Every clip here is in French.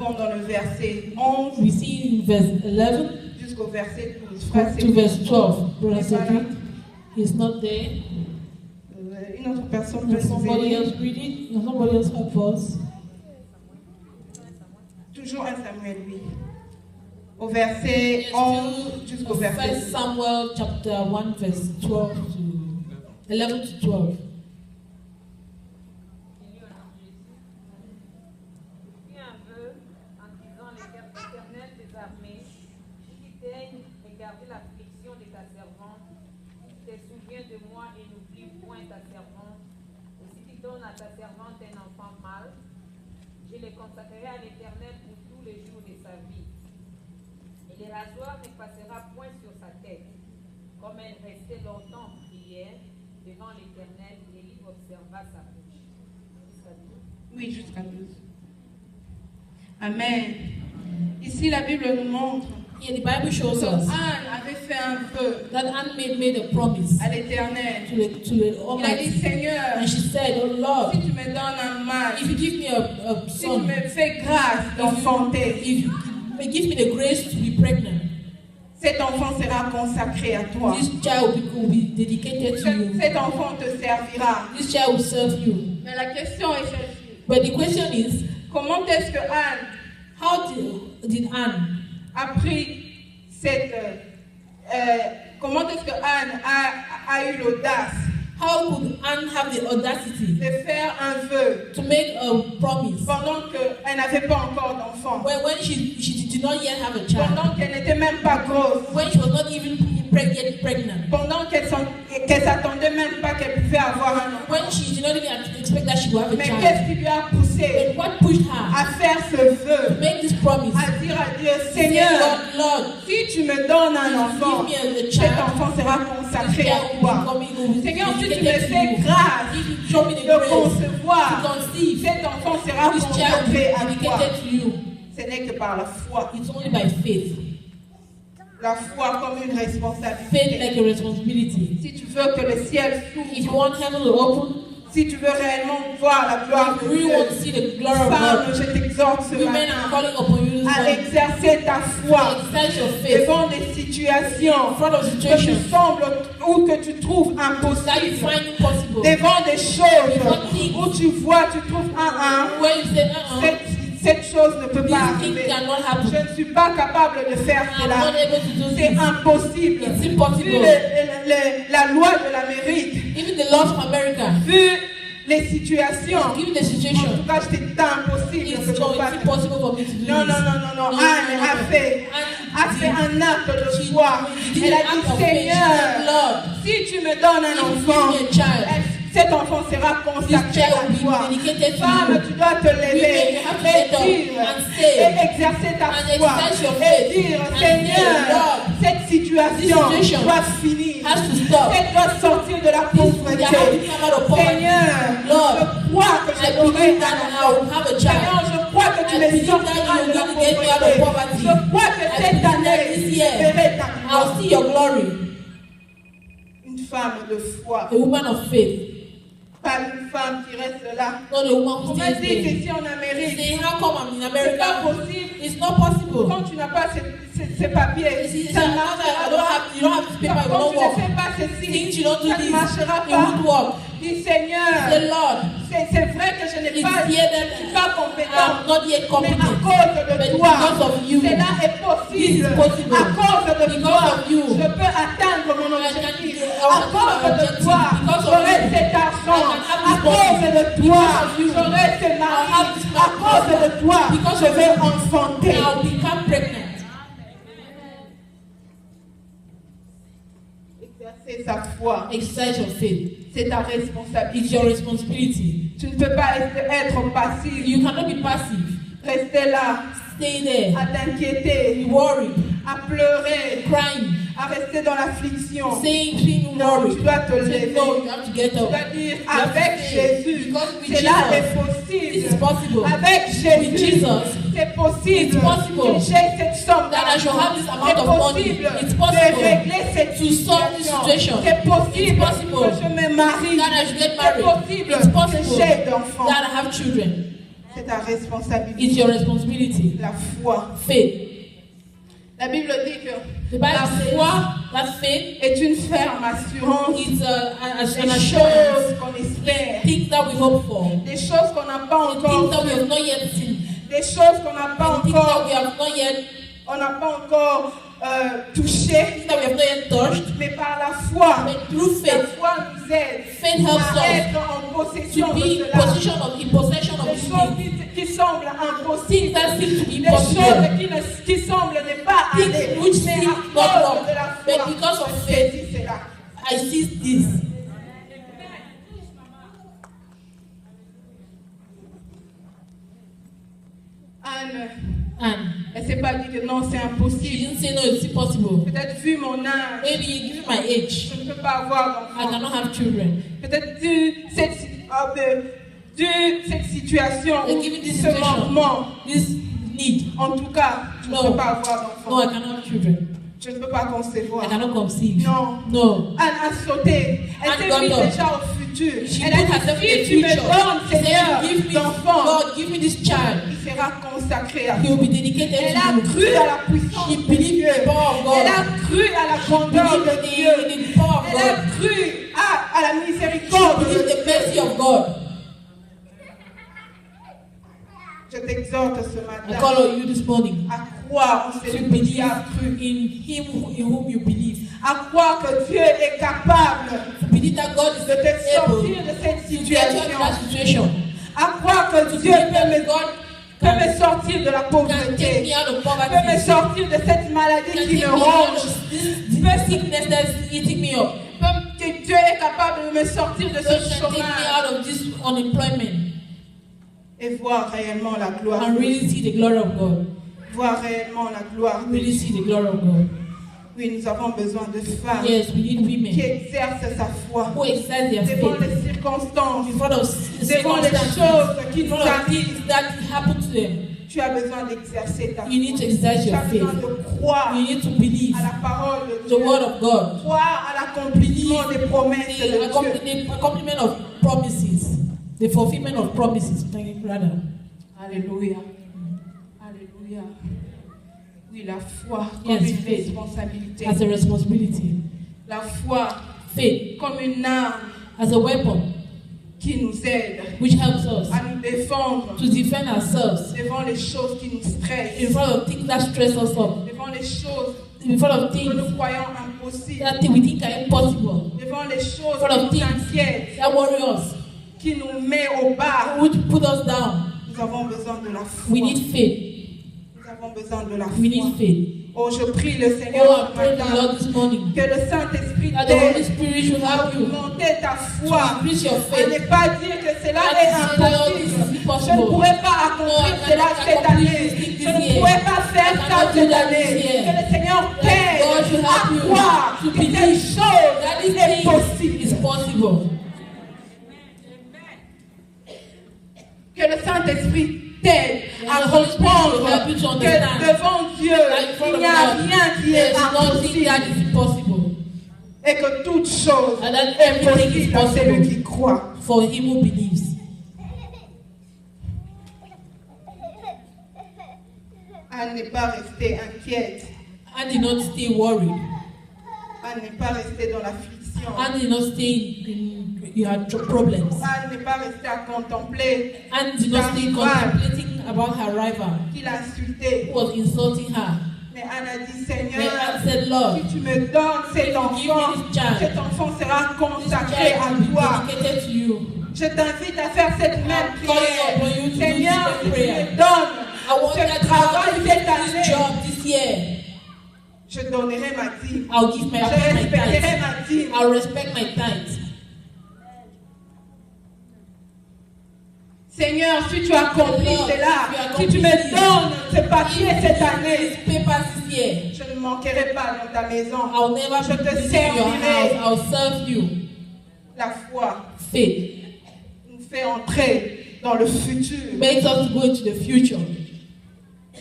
trouvons dans le verset 11. We see in verse 11 Jusqu'au verset 12. to verse 12. Brother Cedric, he's not there. Une autre personne peut Can somebody nous aider. else read it? Can somebody else help us? Toujours 1 Samuel 8. Au verset 11 jusqu'au verset 1 12. Samuel chapter 1 verse 12 to 11 to 12. De moi et n'oublie point ta servante. Aussi tu donnes à ta servante un enfant mâle, je le consacrerai à l'Éternel pour tous les jours de sa vie. Et le rasoir ne passera point sur sa tête, comme elle restait longtemps en prière devant l'Éternel, et il observa sa bouche. Jusqu'à 12. Oui, jusqu'à 12. Amen. Ici, la Bible nous montre Here the Bible shows que us Anne avait fait un vœu that Anne made a promise à l'Éternel. to the Il a dit, Almighty. Seigneur, And she said, oh Lord, si tu me donnes un mâle, if you give me a si tu son, me fais grâce d'enfanter, if you give me the grace to be pregnant, cet enfant sera consacré à toi. this child will be dedicated to you. Cet enfant te servira. This child will serve you. Mais la question est celle-ci. But the question is, Comment est-ce que Anne how did Anne, a pris cette... comment est-ce que Anne a eu l'audace how could Anne have the audacity de faire un vœu to make a promise pendant qu'elle n'avait pas encore d'enfant, when she did not yet have a child, pendant qu'elle n'était même pas grosse, when she was not even yet pregnant, pendant qu'elle s'attendait même pas qu'elle pouvait avoir un enfant? when she did not even expect that she would have a Mais child? qu'est-ce qui lui a poussé But what pushed her à faire ce to vœu, make this promise? à dire à Dieu, Say, Seigneur, Lord, si tu me donnes un enfant, give me a cet child. enfant sera consacré à toi. Seigneur, si tu me Dedicated to fais you. grâce If you show me the de grace concevoir, to conceive, cet enfant sera this child will consacré be à toi. dedicated to you. Ce n'est que par la foi. It's only by faith. La foi comme une Faith responsabilité. like a responsibility. Si tu veux que le ciel If you s'ouvre, want heaven to open, si tu veux réellement voir la gloire if de you really Dieu, want to see the glory of femme, God, je t'exhorte ce women matin are calling upon you this à morning. exercer ta foi Exercise your faith devant des situations in front of que tu situations sembles ou que tu trouves that you impossibles, find impossible. devant des choses où tu vois, tu trouves Where you say, cette chose ne peut pas this thing arriver. cannot Je happen. ne suis pas capable de faire I'm cela. not able to do C'est this. impossible. It's Vu impossible. la loi de l'Amérique, Even the laws of America, vu les situations, given the en situation, tout cas, c'est impossible que it's je fasse. impossible for me to do Non, this. non, non, non, non. Anne a fait un acte de foi. Elle a dit, Seigneur, Lord, si tu me donnes un enfant, give me a child. cet enfant sera consacré à toi. Dedicated to Femme, you. tu dois te lever You have to et get up dire, and say, et exercer ta and foi, exercise your et faith, dire, and Seigneur, say, Lord, cette situation this situation doit finir. has to stop. Elle doit sortir de la You pauvreté. have to come out of poverty. Seigneur, Lord, je crois que I je l'aurai believe un that I enfant. will have a Seigneur, child. je crois que tu I me believe that sortiras you de la will get me out of pauvreté. poverty. Je crois que I cette believe that année, this je year, verrai ta I'll gloire. see your glory. Une femme de foi, A woman of faith. pas une femme qui reste là. Not a woman On who m'a stays dit there. qu'ici en Amérique, Say, how come I'm in c'est pas America? possible. It's not possible. Quand tu n'as pas ces papiers, You ça ne don't marchera have pas. you don't have this paper, it Quand will tu not ne work. fais pas ceci, Things you don't do ça ne this, marchera it won't pas. work. Dis Seigneur, Say, Lord, c'est vrai que je n'ai it's pas, here je that suis pas compétente. I'm not yet Mais à competent. cause de But toi, because of you, cela est possible. this is possible. À cause de Because toi, of you, je peux atteindre mon I can objectif. do À my cause de objective. toi, Because of j'aurai you, cet argent. I can have À this cause money. de toi, Because of you, j'aurai ce I'll mari. have this À cause de toi, Because je of vais you, enfanter. I'll become pregnant. Exercer sa foi, Exercise your faith. c'est ta It's responsabilité. your responsibility. Tu ne peux pas être passive, You cannot be passive. rester là, Stay there. à t'inquiéter, Be worried. à pleurer, Crying. à rester dans l'affliction. Saying Non, worried. tu dois te Say, lever. no, you have to get Tu up. dois dire, You have to avec say, Jésus, because with cela Jesus, est this is possible. possible. Avec With Jésus, Jesus, c'est possible it's possible. que j'ai cette somme that I shall have this d'argent. amount C'est of money. possible It's de possible régler cette to solve this situation. situation. C'est possible It's possible que je me marie. that I should get C'est married. possible It's que possible j'ai d'enfants. that I have children. C'est ta responsabilité. It's your responsibility. La foi. Faith. La Bible dit que The Bible la says foi that faith est une ferme assurance is an des assurance. choses qu'on espère, Things that we hope for. des choses qu'on n'a pas The things that we encore, have not yet seen. des choses qu'on n'a pas The things that encore, we have not yet, on n'a pas encore touché, things that we have not yet touched. mais par la foi, But through la faith, foi nous aide faith helps à us être en possession to de be in cela. possession of Des this choses thing. qui semblent Things impossibles, that seem to be des impossible. choses qui semblent ne pas aller, Things which mais seem à not cause wrong, de la but foi, because of je faith, saisis cela. I see this. Anne, And elle ne s'est pas dit que non, c'est she impossible. didn't say no, it's impossible. Peut-être vu mon âge, Maybe given my age, je ne peux pas avoir I d'enfant. cannot have children. Peut-être dû cette situation, And given this ce situation, manquement, this need, en tout cas, je ne No. peux pas avoir no, I d'enfant. cannot have children. Je ne peux pas I concevoir. cannot conceive. Non. No. Anne a sauté. Elle Anne s'est got mise up. déjà au futur. She Elle a put dit, herself in si the tu me future. donnes, She said, Seigneur, give me, d'enfant, God, give me this child. il sera consacré à He toi. will be dedicated Elle a to you. cru à la puissance She de believed Dieu. in the power of God. Elle a cru à la grandeur Believe de Dieu. in the power of Elle a God. cru à la miséricorde de Believe the Dieu. mercy of God. Je t'exhorte ce I matin call on you this morning à croire en to celui believe qui a cru. in Him in whom you believe. À croire que Dieu est capable To believe that God is de te able sortir de cette to get you out of situation. that situation. À croire que To Dieu believe peut that God me sortir de la can take pauvreté. me out of Peut me poverty. sortir de cette maladie Can qui take me me out ronge. of this sickness that's eating me up. Que Dieu est capable de me sortir de God ce can take me chômage out of this unemployment et voir réellement la gloire. and really see the glory of God. Voir réellement la gloire. Really see the glory of God. Oui, nous avons besoin de femmes Yes, we need qui women exercent sa foi who exercise their devant faith les circonstances, in front of devant les circumstances, choses qui in nous front of arrivent. things that happen to them. Tu as besoin d'exercer ta foi. You need to exercise Tu your as besoin faith. de croire You need to believe à la parole de the Dieu. word of God. Croire à l'accomplissement des promesses de Dieu. The accomplishment of promises, the fulfillment of promises, rather. Alléluia. Alléluia. Oui, la foi comme Yes, une faith responsabilité. as a responsibility. La foi Faith comme une arme as a weapon qui nous aide which helps us à nous défendre to defend ourselves devant les choses qui nous in stressent, front of things that stress us up, devant les choses in front of que things nous croyons impossibles, that we think are impossible, devant les choses Full of qui nous things. inquiètent, that worry us, qui nous met au bas. which put us down. Nous avons besoin de la foi. We need faith. Nous avons besoin de la We need foi. faith. Oh, je prie le Oh, Seigneur I ce pray the matin Lord this morning que le Saint-Esprit that the Holy t'aide Spirit should à help you augmenter ta to foi. increase your À faith. ne pas dire que cela Not est to say that, oh, this is impossible. Je ne impossible. pourrais pas accomplir No, I cela cannot cette accomplish année. this thing Je this ne year. pourrais pas faire I ça cannot do cette that année. this year. Que le Seigneur God t'aide should à help you croire to que cette believe chose that this est thing is possible. possible. Que le Saint-Esprit t'aide à And the Holy Spirit comprendre will help you to que understand devant Dieu, that in front il of n'y a God, rien qui there est is nothing impossible. that is impossible. Et que toute chose And that est everything is possible à celui possible qui croit. for him who believes. À ne pas rester inquiète, And did not stay worried. à ne pas rester dans l'affliction, And did not stay in your problems. à ne pas rester à contempler And did not stay contemplating about her rival qu'il a insulté. who was insulting her. Mais Anne a dit, But Seigneur, Anne said, Lord, si tu me donnes cet if you give enfant, me this child, cet enfant sera this consacré à child will be toi. dedicated to you. Je t'invite à faire cette même I'm calling upon you prière. to do Seigneur, this si tu prayer. me donnes I want that ce travail God to cette give me this année, job this year. je donnerai ma dîme. I'll give Je my tithes. respecterai ma dîme. I'll respect my tithes. Seigneur, si tu accomplis Lord, cela, if you si accomplish tu me this, donnes ce papier cette année, These papers this year, je ne manquerai pas dans ta maison. I'll never Je te visit your servirai. house. I'll serve you. La foi Faith nous fait entrer dans le futur. makes us go into the future.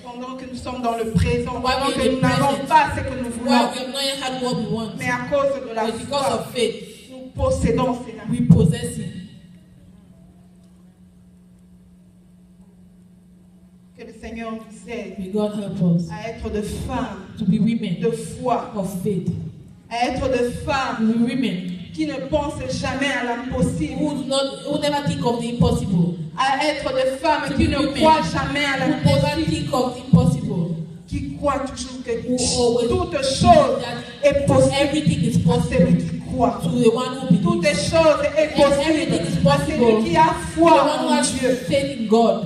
Pendant que nous sommes dans le présent, While pendant we're que in nous the n'avons present, pas ce que nous Well, voulons, we have not yet had what we want. mais à cause de la But because foi, of faith, nous possédons cela. we possess it. Seigneur nous aide May God help us à être de femmes to be women de foi, of faith. à être de To femmes be women qui ne pensent jamais à l'impossible, who never think of the impossible. à être de femmes To qui be ne women croient jamais à Who never l'impossible, think of the impossible. qui croient toujours que Who always toute believe chose that est possible everything is à celui possible qui croit. to the one who Toutes believes. choses est And everything is possible à possible celui qui a To the foi one who en has Dieu. faith in God.